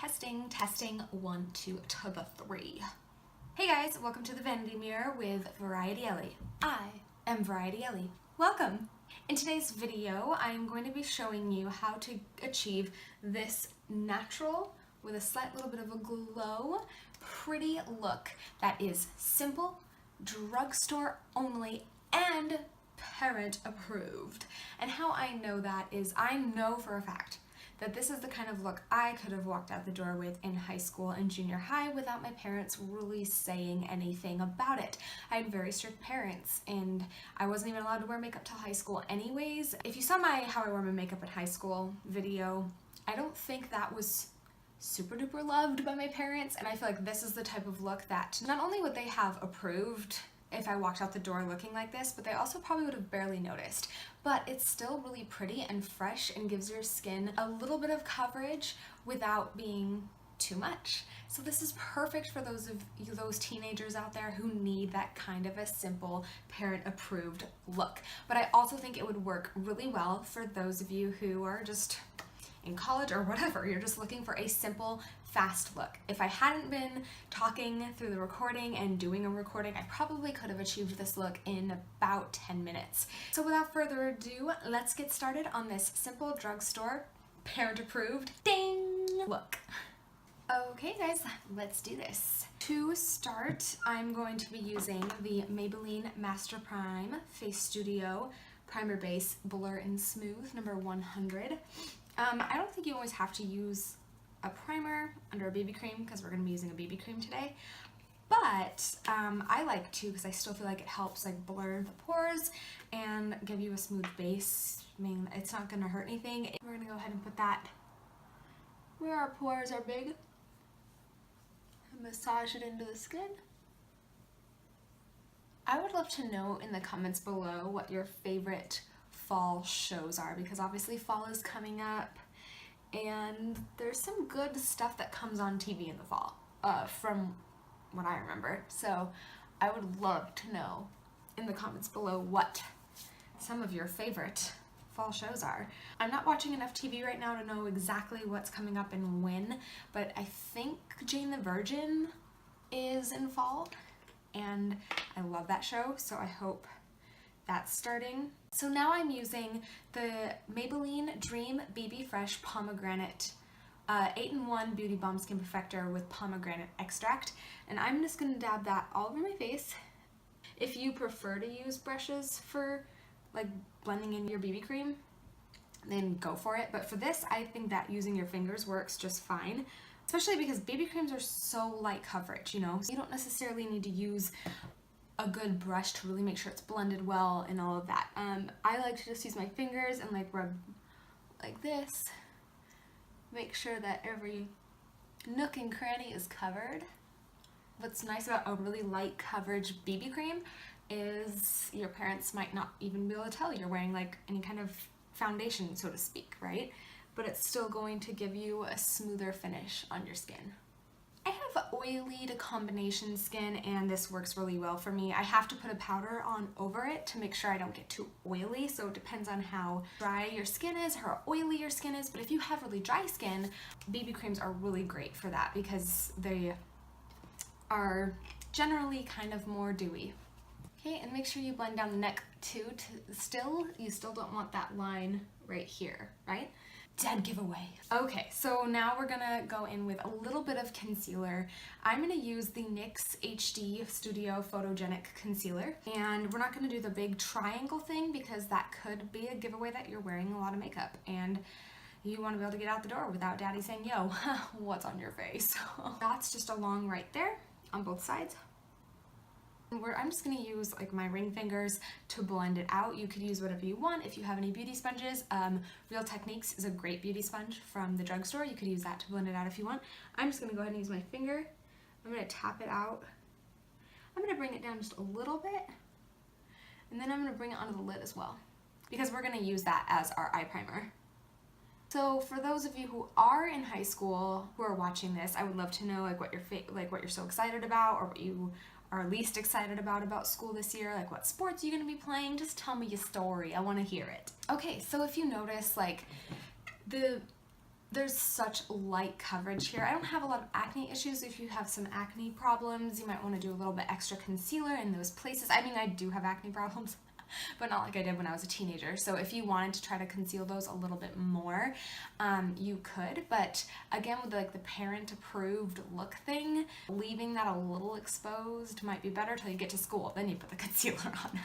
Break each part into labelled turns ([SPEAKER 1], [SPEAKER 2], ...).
[SPEAKER 1] Testing, 1, 2 to the 3. Hey guys, welcome to the Vanity Mirror with VarietyEllie. I am VarietyEllie. Welcome! In today's video, I am going to be showing you how to achieve this natural, with a slight little bit of a glow, pretty look that is simple, drugstore only, and parent approved. And how I know that is I know for a fact that this is the kind of look I could have walked out the door with in high school and junior high without my parents really saying anything about it. I had very strict parents and I wasn't even allowed to wear makeup till high school anyways. If you saw my how I wore my makeup in high school video, I don't think that was super duper loved by my parents, and I feel like this is the type of look that not only would they have approved if I walked out the door looking like this, but they also probably would have barely noticed. But it's still really pretty and fresh and gives your skin a little bit of coverage without being too much. So this is perfect for those teenagers out there who need that kind of a simple parent approved look. But I also think it would work really well for those of you who are just in college or whatever, you're just looking for a simple, fast look. If I hadn't been talking through the recording and doing a recording, I probably could have achieved this look in about 10 minutes. So without further ado, let's get started on this simple drugstore, parent approved, ding, look. Okay guys, let's do this. To start, I'm going to be using the Maybelline Master Prime Face Studio Primer Base Blur and Smooth number 100. I don't think you always have to use a primer under a BB cream because we're going to be using a BB cream today, but I like to because I still feel like it helps like blur the pores and give you a smooth base. I mean, it's not going to hurt anything. We're going to go ahead and put that where our pores are big and massage it into the skin. I would love to know in the comments below what your favorite fall shows are, because obviously fall is coming up and there's some good stuff that comes on TV in the fall from what I remember. So I would love to know in the comments below what some of your favorite fall shows are. I'm not watching enough TV right now to know exactly what's coming up and when, but I think Jane the Virgin is in fall and I love that show, so I hope that's starting. So now I'm using the Maybelline Dream BB Fresh Pomegranate 8-in-1 Beauty Balm Skin Perfector with pomegranate extract, and I'm just going to dab that all over my face. If you prefer to use brushes for like blending in your BB cream, then go for it, but for this I think that using your fingers works just fine, especially because BB creams are so light coverage, you know, so you don't necessarily need to use a good brush to really make sure it's blended well and all of that. I like to just use my fingers and like rub like this, make sure that every nook and cranny is covered. What's nice about a really light coverage BB cream is your parents might not even be able to tell you're wearing like any kind of foundation, so to speak, right? But it's still going to give you a smoother finish on your skin. I have oily to combination skin and this works really well for me. I have to put a powder on over it to make sure I don't get too oily, so it depends on how dry your skin is, how oily your skin is, but if you have really dry skin, BB creams are really great for that because they are generally kind of more dewy. Okay, and make sure you blend down the neck too, you still don't want that line right here, right? Dead giveaway. Okay, so now we're gonna go in with a little bit of concealer. I'm gonna use the NYX HD Studio Photogenic Concealer, and we're not gonna do the big triangle thing because that could be a giveaway that you're wearing a lot of makeup and you wanna be able to get out the door without daddy saying, yo, what's on your face? That's just along right there on both sides. I'm just going to use like my ring fingers to blend it out. You could use whatever you want. If you have any beauty sponges, Real Techniques is a great beauty sponge from the drugstore. You could use that to blend it out if you want. I'm just going to go ahead and use my finger. I'm going to tap it out. I'm going to bring it down just a little bit, and then I'm going to bring it onto the lid as well because we're going to use that as our eye primer. So for those of you who are in high school who are watching this, I would love to know like what you're so excited about, or what you are least excited about school this year, like what sports you're gonna be playing. Just tell me your story, I wanna hear it. Okay, so if you notice, like the There's such light coverage here. I don't have a lot of acne issues. If you have some acne problems, you might want to do a little bit extra concealer in those places. I mean, I do have acne problems, but not like I did when I was a teenager. So if you wanted to try to conceal those a little bit more, you could. But again, with like the parent approved look thing, leaving that a little exposed might be better till you get to school. Then you put the concealer on.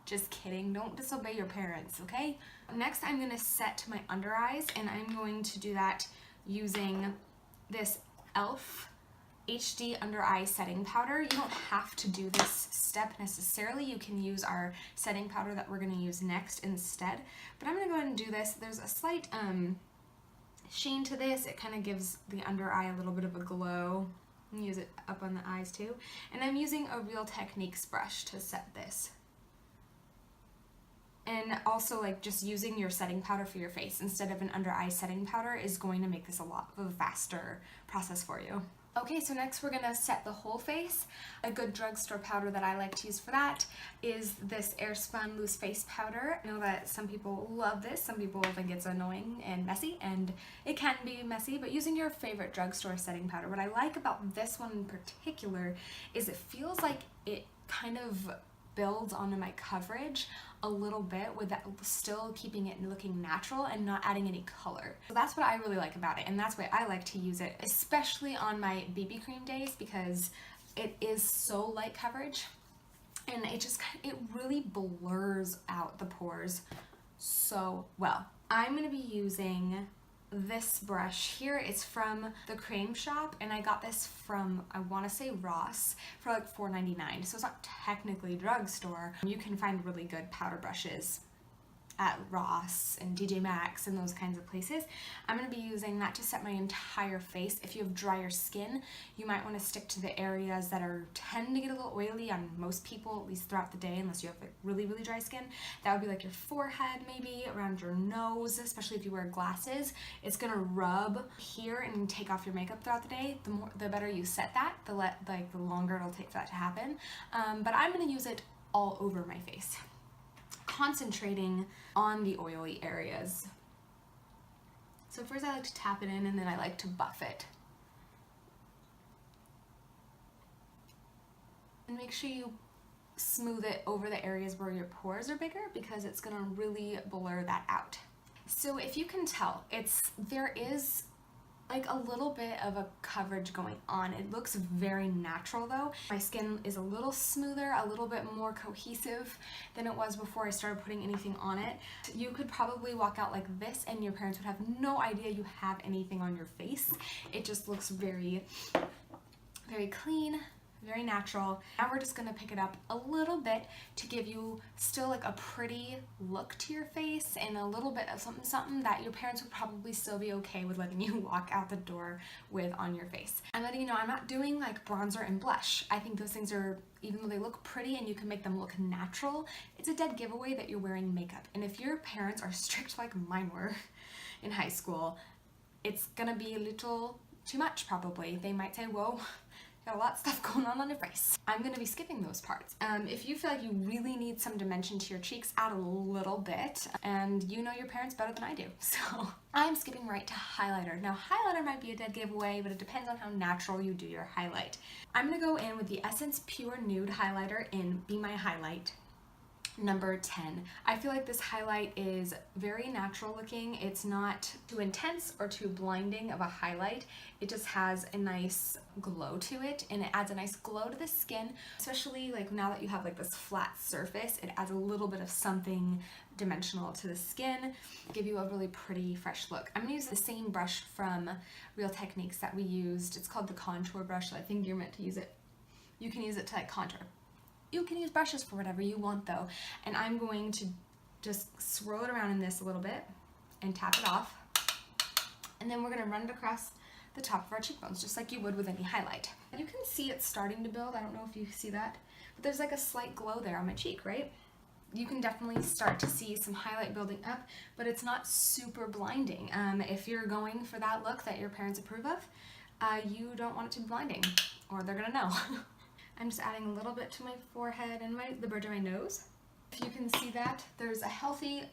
[SPEAKER 1] Just kidding, don't disobey your parents, okay? Next, I'm gonna set my under eyes, and I'm going to do that using this e.l.f. HD under eye setting powder. You don't have to do this step necessarily. You can use our setting powder that we're gonna use next instead. But I'm gonna go ahead and do this. There's a slight sheen to this. It kind of gives the under eye a little bit of a glow. You can use it up on the eyes too. And I'm using a Real Techniques brush to set this. And also, like, just using your setting powder for your face instead of an under eye setting powder is going to make this a lot of a faster process for you. Okay, so next we're gonna set the whole face. A good drugstore powder that I like to use for that is this Airspun Loose Face Powder. I know that some people love this, some people think it's annoying and messy, and it can be messy, but using your favorite drugstore setting powder, what I like about this one in particular is it feels like it kind of builds onto my coverage a little bit with that, still keeping it looking natural and not adding any color. So that's what I really like about it, and that's why I like to use it, especially on my BB cream days, because it is so light coverage and it really blurs out the pores so well. I'm going to be using this brush here. It's from the Creme Shop, and I got this from, I want to say, Ross for like $4.99, so it's not technically drugstore. You can find really good powder brushes at Ross and TJ Maxx and those kinds of places. I'm going to be using that to set my entire face. If you have drier skin, you might want to stick to the areas that tend to get a little oily on most people, at least throughout the day, unless you have like really dry skin. That would be like your forehead, maybe around your nose, especially if you wear glasses. It's going to rub here and take off your makeup throughout the day. The better you set that, the longer it'll take for that to happen. But I'm going to use it all over my face, concentrating on the oily areas. So first I like to tap it in, and then I like to buff it. And make sure you smooth it over the areas where your pores are bigger, because it's gonna really blur that out. So if you can tell, there is like a little bit of a coverage going on. It looks very natural though. My skin is a little smoother, a little bit more cohesive than it was before I started putting anything on it. You could probably walk out like this and your parents would have no idea you have anything on your face. It just looks very clean, very natural. Now we're just gonna pick it up a little bit to give you still like a pretty look to your face and a little bit of something that your parents would probably still be okay with letting you walk out the door with on your face. I'm letting you know I'm not doing like bronzer and blush. I think those things are, even though they look pretty and you can make them look natural, it's a dead giveaway that you're wearing makeup. And if your parents are strict like mine were in high school, it's gonna be a little too much probably. They might say, whoa, got a lot of stuff going on your face. I'm gonna be skipping those parts. If you feel like you really need some dimension to your cheeks, add a little bit, and you know your parents better than I do, so I'm skipping right to highlighter. Now highlighter might be a dead giveaway, but it depends on how natural you do your highlight. I'm gonna go in with the Essence Pure Nude highlighter in Be My Highlight number 10. I feel like this highlight is very natural looking. It's not too intense or too blinding of a highlight. It just has a nice glow to it, and it adds a nice glow to the skin, especially like now that you have like this flat surface. It adds a little bit of something dimensional to the skin, give you a really pretty fresh look. I'm gonna use the same brush from Real Techniques that we used. It's called the contour brush, so I think you're meant to use it. You can use it to like contour. You can use brushes for whatever you want though. And I'm going to just swirl it around in this a little bit and tap it off. And then we're gonna run it across the top of our cheekbones, just like you would with any highlight. You can see it starting to build. I don't know if you see that, but there's like a slight glow there on my cheek, right? You can definitely start to see some highlight building up, but it's not super blinding. If you're going for that look that your parents approve of, you don't want it to be blinding, or they're gonna know. I'm just adding a little bit to my forehead and the bridge of my nose. If you can see that, there's a healthy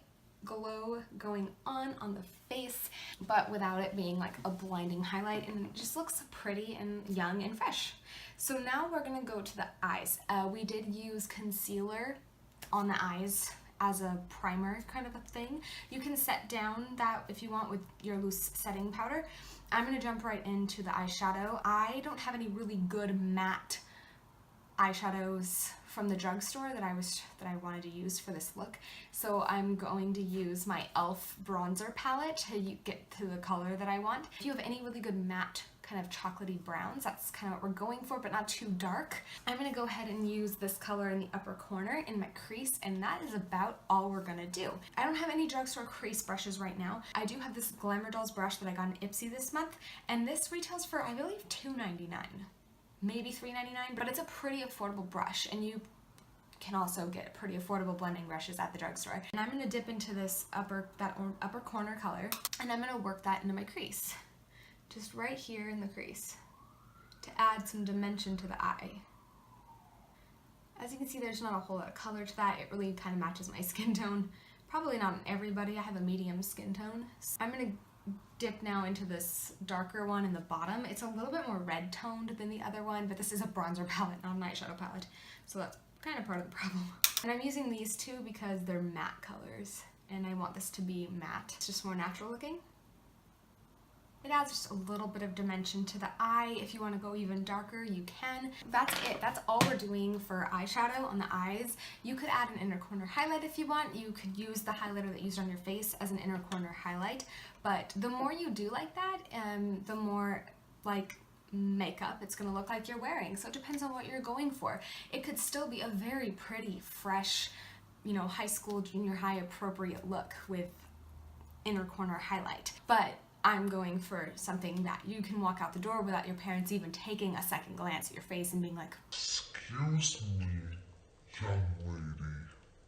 [SPEAKER 1] glow going on the face, but without it being like a blinding highlight, and it just looks pretty and young and fresh. So now we're gonna go to the eyes. We did use concealer on the eyes as a primer kind of a thing. You can set down that if you want with your loose setting powder. I'm gonna jump right into the eyeshadow. I don't have any really good matte eyeshadows from the drugstore that I wanted to use for this look. So I'm going to use my e.l.f. bronzer palette to get to the color that I want. If you have any really good matte kind of chocolatey browns, that's kind of what we're going for, but not too dark. I'm gonna go ahead and use this color in the upper corner in my crease, and that is about all we're gonna do. I don't have any drugstore crease brushes right now. I do have this Glamour Dolls brush that I got in Ipsy this month, and this retails for, I believe, $2.99. Maybe $3.99, but it's a pretty affordable brush, and you can also get pretty affordable blending brushes at the drugstore. And I'm gonna dip into this upper corner color, and I'm gonna work that into my crease. Just right here in the crease to add some dimension to the eye. As you can see, there's not a whole lot of color to that. It really kind of matches my skin tone. Probably not on everybody. I have a medium skin tone. So I'm gonna dip now into this darker one in the bottom. It's a little bit more red toned than the other one, but this is a bronzer palette, not an eyeshadow palette. So that's kind of part of the problem. And I'm using these two because they're matte colors, and I want this to be matte. It's just more natural looking. It adds just a little bit of dimension to the eye. If you want to go even darker, you can. That's it. That's all we're doing for eyeshadow on the eyes. You could add an inner corner highlight if you want. You could use the highlighter that you used on your face as an inner corner highlight. But the more you do like that, the more like makeup it's going to look like you're wearing. So it depends on what you're going for. It could still be a very pretty, fresh, you know, high school, junior high appropriate look with inner corner highlight. But I'm going for something that you can walk out the door without your parents even taking a second glance at your face and being like, "Excuse me, young lady."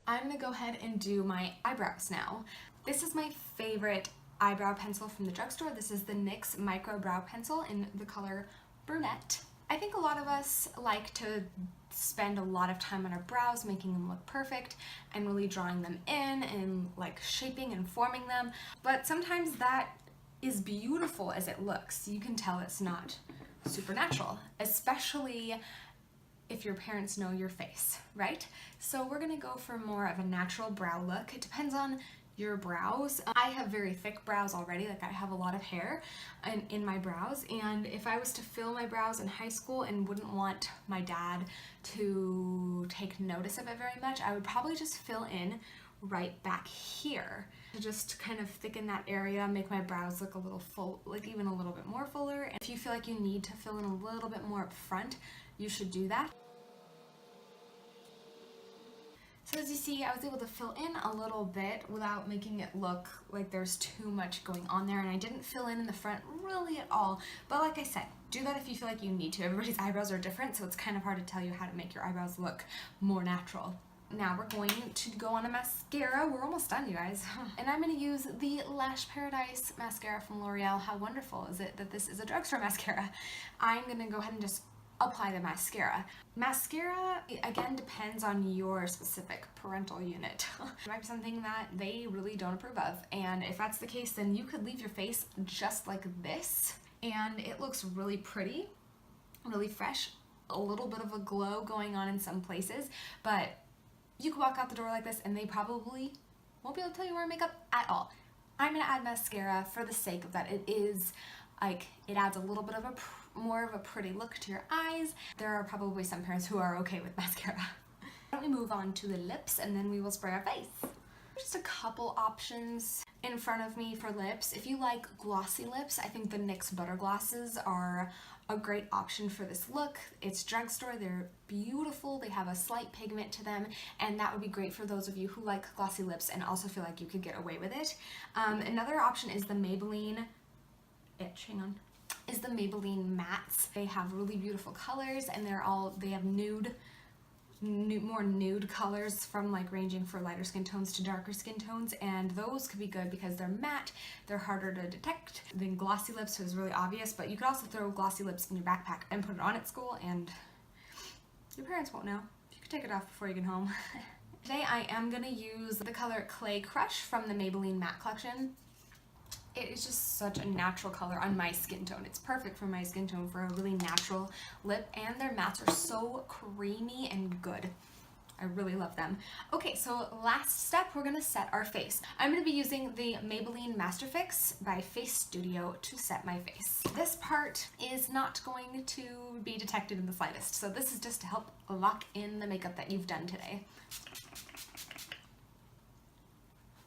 [SPEAKER 1] I'm gonna go ahead and do my eyebrows now. This is my favorite eyebrow pencil from the drugstore. This is the NYX Micro Brow Pencil in the color Brunette. I think a lot of us like to spend a lot of time on our brows, making them look perfect and really drawing them in and like shaping and forming them. But sometimes that is beautiful as it looks. You can tell it's not supernatural, especially if your parents know your face, right? So we're gonna go for more of a natural brow look. It depends on your brows. I have very thick brows already, like I have a lot of hair in my brows, and if I was to fill my brows in high school and wouldn't want my dad to take notice of it very much, I would probably just fill in right back here to just kind of thicken that area, make my brows look a little full, like even a little bit more fuller. And if you feel like you need to fill in a little bit more up front, you should do that. So as you see, I was able to fill in a little bit without making it look like there's too much going on there, and I didn't fill in the front really at all. But like I said, do that if you feel like you need to. Everybody's eyebrows are different, so it's kind of hard to tell you how to make your eyebrows look more natural. Now we're going to go on a mascara. We're almost done, you guys. And I'm going to use the Lash Paradise mascara from L'Oreal. How wonderful is it that this is a drugstore mascara? I'm going to go ahead and just apply the mascara. Mascara, again, depends on your specific parental unit. It might be something that they really don't approve of. And if that's the case, then you could leave your face just like this. And it looks really pretty, really fresh, a little bit of a glow going on in some places, but you could walk out the door like this and they probably won't be able to tell you wear makeup at all. I'm gonna add mascara for the sake of that. It is like, it adds a little bit of more of a pretty look to your eyes. There are probably some parents who are okay with mascara. Why don't we move on to the lips and then we will spray our face. Just a couple options in front of me for lips. If you like glossy lips, I think the NYX Butter Glosses are a great option for this look. It's drugstore, they're beautiful, they have a slight pigment to them, and that would be great for those of you who like glossy lips and also feel like you could get away with it. Another option is the Maybelline, is the Maybelline mattes. They have really beautiful colors, and they have more nude colors from like ranging for lighter skin tones to darker skin tones, and those could be good because they're matte, they're harder to detect than glossy lips, so it's really obvious. But you could also throw glossy lips in your backpack and put it on at school and your parents won't know. You could take it off before you get home. Today I am going to use the color Clay Crush from the Maybelline Matte Collection. It is just such a natural color on my skin tone. It's perfect for my skin tone for a really natural lip, and their mattes are so creamy and good. I really love them. Okay, so last step, we're gonna set our face. I'm gonna be using the Maybelline Master Fix by Face Studio to set my face. This part is not going to be detected in the slightest, so this is just to help lock in the makeup that you've done today.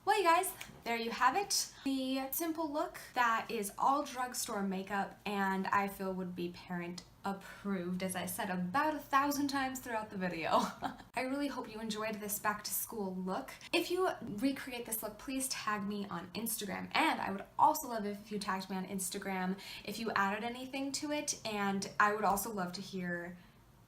[SPEAKER 1] Well, you guys, there you have it. The simple look that is all drugstore makeup and I feel would be parent approved, as I said about 1,000 times throughout the video. I really hope you enjoyed this back to school look. If you recreate this look, please tag me on Instagram, and I would also love it if you tagged me on Instagram if you added anything to it, and I would also love to hear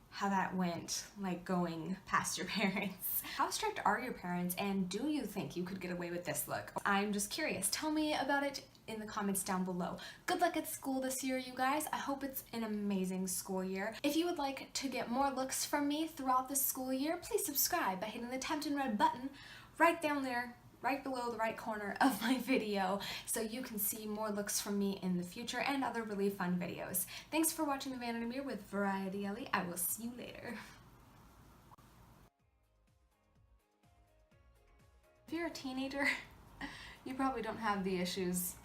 [SPEAKER 1] how that went, like going past your parents. How strict are your parents, and do you think you could get away with this look? I'm just curious. Tell me about it in the comments down below. Good luck at school this year, you guys. I hope it's an amazing school year. If you would like to get more looks from me throughout the school year, please subscribe by hitting the Temptin' Red button right down there, right below the right corner of my video, so you can see more looks from me in the future and other really fun videos. Thanks for watching the Vanity Mirror with VarietyEllie. I will see you later. If you're a teenager, you probably don't have the issues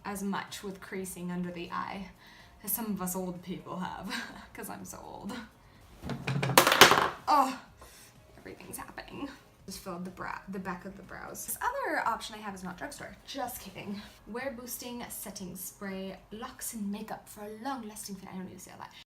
[SPEAKER 1] as much with creasing under the eye as some of us old people have, because I'm so old. Oh, everything's happening. Just filled the back of the brows. This other option I have is not drugstore. Just kidding. Wear Boosting Setting Spray locks in makeup for a long lasting fit. I don't need to say all that.